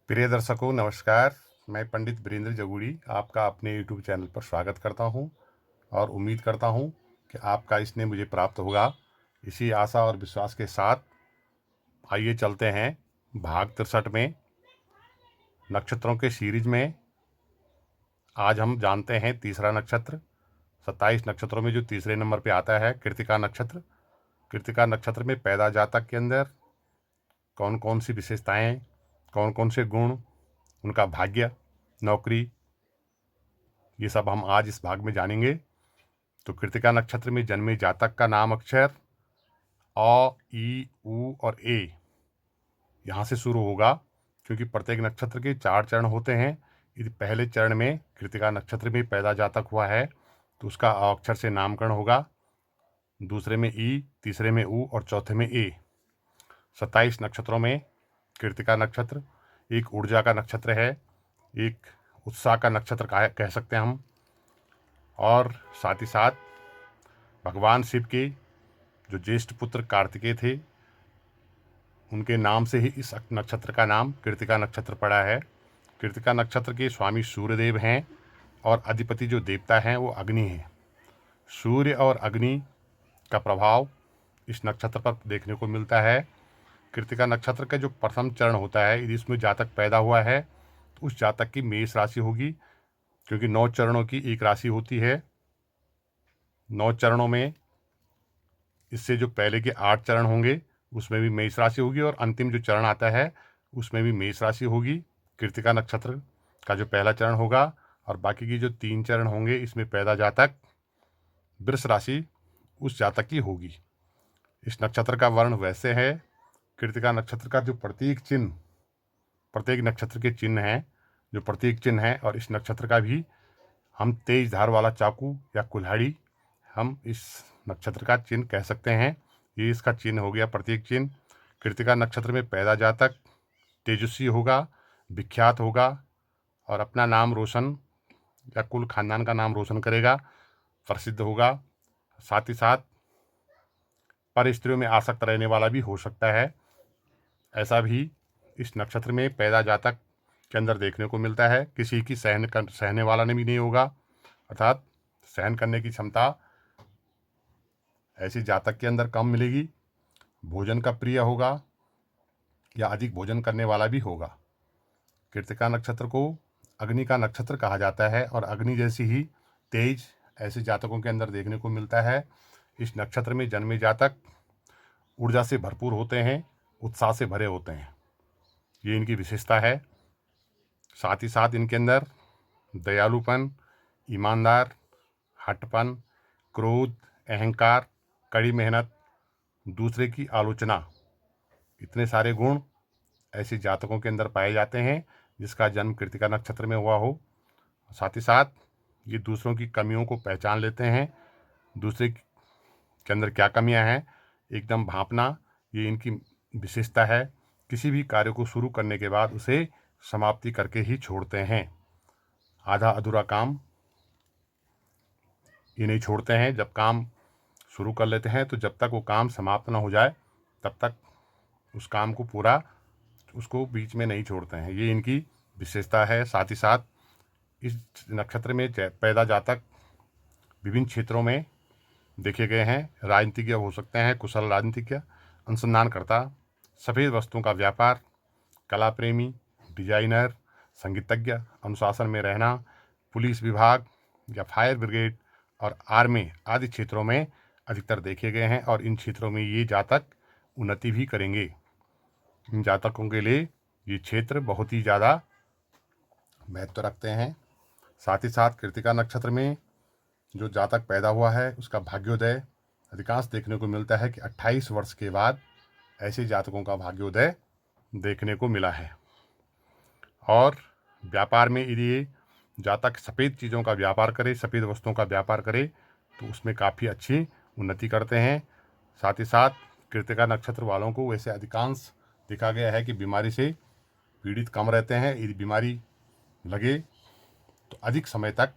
प्रिय दर्शकों नमस्कार। मैं पंडित वीरेंद्र जगूड़ी आपका अपने यूट्यूब चैनल पर स्वागत करता हूं और उम्मीद करता हूं कि आपका स्नेह मुझे प्राप्त होगा। इसी आशा और विश्वास के साथ आइए चलते हैं भाग 63 में नक्षत्रों के सीरीज में। आज हम जानते हैं तीसरा नक्षत्र। 27 नक्षत्रों में जो तीसरे नंबर पे आता है कृत्तिका नक्षत्र। कृत्तिका नक्षत्र में पैदा जातक के अंदर कौन कौन सी विशेषताएं, कौन कौन से गुण, उनका भाग्य, नौकरी, ये सब हम आज इस भाग में जानेंगे। तो कृत्तिका नक्षत्र में जन्मे जातक का नाम अक्षर अ, ई, उ और ए यहाँ से शुरू होगा, क्योंकि प्रत्येक नक्षत्र के 4 चरण होते हैं। यदि पहले चरण में कृत्तिका नक्षत्र में पैदा जातक हुआ है तो उसका अ अक्षर से नामकरण होगा, दूसरे में ई, तीसरे में उ और चौथे में ए। 27 नक्षत्रों में कृत्तिका नक्षत्र एक ऊर्जा का नक्षत्र है, एक उत्साह का नक्षत्र कह सकते हैं हम। और साथ ही साथ भगवान शिव के जो ज्येष्ठ पुत्र कार्तिकेय थे, उनके नाम से ही इस नक्षत्र का नाम कृत्तिका नक्षत्र पड़ा है। कृत्तिका नक्षत्र के स्वामी सूर्यदेव हैं और अधिपति जो देवता हैं वो अग्नि हैं। सूर्य और अग्नि का प्रभाव इस नक्षत्र पर देखने को मिलता है। कृत्तिका नक्षत्र का जो प्रथम चरण होता है, यदि इसमें जातक पैदा हुआ है तो उस जातक की मेष राशि होगी, क्योंकि 9 चरणों की एक राशि होती है। 9 चरणों में इससे जो पहले के 8 चरण होंगे उसमें भी मेष राशि होगी, और अंतिम जो चरण आता है उसमें भी मेष राशि होगी। कृत्तिका नक्षत्र का जो पहला चरण होगा और बाकी की जो 3 चरण होंगे, इसमें पैदा जातक वृष राशि उस जातक की होगी। इस नक्षत्र का वर्ण वैसे है। कृत्तिका नक्षत्र का जो प्रतीक चिन्ह, प्रत्येक नक्षत्र के चिन्ह हैं, जो प्रतीक चिन्ह है, और इस नक्षत्र का भी हम तेज धार वाला चाकू या कुल्हाड़ी हम इस नक्षत्र का चिन्ह कह सकते हैं। ये इसका चिन्ह हो गया, प्रतीक चिन्ह। कृत्तिका नक्षत्र में पैदा जातक तेजस्वी होगा, विख्यात होगा और अपना नाम रोशन या कुल खानदान का नाम रोशन करेगा, प्रसिद्ध होगा। साथ ही साथ पर स्त्रियों में आसक्त रहने वाला भी हो सकता है। ऐसा भी इस नक्षत्र में पैदा जातक के अंदर देखने को मिलता है। किसी की सहने वाला भी नहीं होगा, अर्थात सहन करने की क्षमता ऐसी जातक के अंदर कम मिलेगी। भोजन का प्रिय होगा या अधिक भोजन करने वाला भी होगा। कृत्तिका नक्षत्र को अग्नि का नक्षत्र कहा जाता है और अग्नि जैसी ही तेज ऐसे जातकों के अंदर देखने को मिलता है। इस नक्षत्र में जन्मे जातक ऊर्जा से भरपूर होते हैं, उत्साह से भरे होते हैं, ये इनकी विशेषता है। साथ ही साथ इनके अंदर दयालुपन, ईमानदार, हठपन, क्रोध, अहंकार, कड़ी मेहनत, दूसरे की आलोचना, इतने सारे गुण ऐसे जातकों के अंदर पाए जाते हैं जिसका जन्म कृत्तिका नक्षत्र में हुआ हो। साथ ही साथ ये दूसरों की कमियों को पहचान लेते हैं, दूसरे के अंदर क्या कमियां हैं एकदम भांपना, ये इनकी विशेषता है। किसी भी कार्य को शुरू करने के बाद उसे समाप्ति करके ही छोड़ते हैं। आधा अधूरा काम ये नहीं छोड़ते हैं। जब काम शुरू कर लेते हैं तो जब तक वो काम समाप्त ना हो जाए तब तक उस काम को पूरा, उसको बीच में नहीं छोड़ते हैं, ये इनकी विशेषता है। साथ ही साथ इस नक्षत्र में पैदा जातक विभिन्न क्षेत्रों में देखे गए हैं। राजनीतिज्ञ हो सकते हैं, कुशल राजनीतिज्ञ, अनुसंधानकर्ता, सफ़ेद वस्तुओं का व्यापार, कला प्रेमी, डिजाइनर, संगीतज्ञ, अनुशासन में रहना, पुलिस विभाग या फायर ब्रिगेड और आर्मी आदि क्षेत्रों में अधिकतर देखे गए हैं, और इन क्षेत्रों में ये जातक उन्नति भी करेंगे। इन जातकों के लिए ये क्षेत्र बहुत ही ज़्यादा महत्व रखते हैं। साथ ही साथ कृत्तिका नक्षत्र में जो जातक पैदा हुआ है उसका भाग्योदय अधिकांश देखने को मिलता है कि 28 वर्ष के बाद ऐसे जातकों का भाग्योदय देखने को मिला है। और व्यापार में यदि ये जातक सफ़ेद चीज़ों का व्यापार करे, सफ़ेद वस्तुओं का व्यापार करे तो उसमें काफ़ी अच्छी उन्नति करते हैं। साथ ही साथ कृत्तिका नक्षत्र वालों को वैसे अधिकांश देखा गया है कि बीमारी से पीड़ित कम रहते हैं। यदि बीमारी लगे तो अधिक समय तक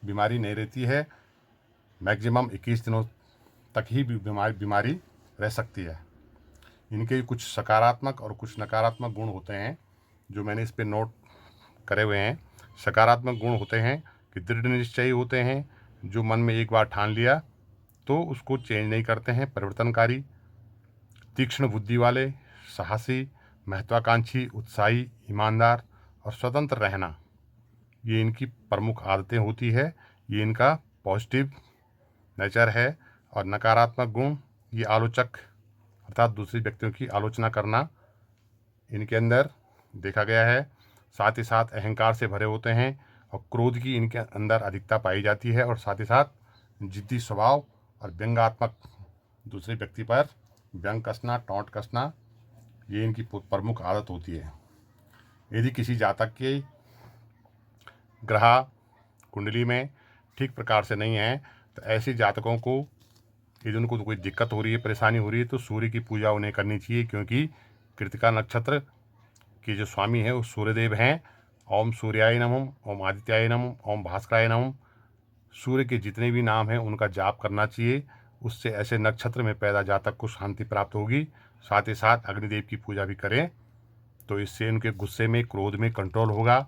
बीमारी नहीं रहती है, मैक्सिमम 21 दिनों तक ही बीमारी रह सकती है। इनके कुछ सकारात्मक और कुछ नकारात्मक गुण होते हैं। जो मैंने इस पे नोट करे हुए हैं। सकारात्मक गुण होते हैं कि दृढ़ निश्चयी होते हैं, जो मन में एक बार ठान लिया तो उसको चेंज नहीं करते हैं, परिवर्तनकारी, तीक्ष्ण बुद्धि वाले, साहसी, महत्वाकांक्षी, उत्साही, ईमानदार और स्वतंत्र रहना, ये इनकी प्रमुख आदतें होती है। ये इनका पॉजिटिव नेचर है। और नकारात्मक गुण, ये आलोचक अर्थात दूसरे व्यक्तियों की आलोचना करना इनके अंदर देखा गया है। साथ ही साथ अहंकार से भरे होते हैं और क्रोध की इनके अंदर अधिकता पाई जाती है। और साथ ही साथ जिद्दी स्वभाव और व्यंग्यात्मक, दूसरे व्यक्ति पर व्यंग कसना, टोंट कसना, ये इनकी प्रमुख आदत होती है। यदि किसी जातक के ग्रह कुंडली में ठीक प्रकार से नहीं है तो ऐसे जातकों को, यदि उनको कोई दिक्कत हो रही है, परेशानी हो रही है, तो सूर्य की पूजा उन्हें करनी चाहिए, क्योंकि कृतिका नक्षत्र के जो स्वामी है वो सूर्यदेव हैं। ओम सूर्याय नमः, ओम आदित्याय नमः, ओम भास्कराय नमः, सूर्य के जितने भी नाम हैं उनका जाप करना चाहिए। उससे ऐसे नक्षत्र में पैदा जातक को शांति प्राप्त होगी। साथ ही साथ अग्निदेव की पूजा भी करें, तो इससे उनके गुस्से में, क्रोध में कंट्रोल होगा।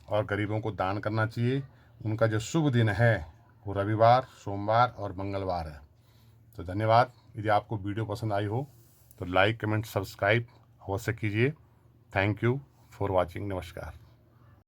और गरीबों को दान करना चाहिए। उनका जो शुभ दिन है वो रविवार, सोमवार और मंगलवार है। तो धन्यवाद। यदि आपको वीडियो पसंद आई हो तो लाइक, कमेंट, सब्सक्राइब अवश्य कीजिए। Thank you for watching. नमस्कार।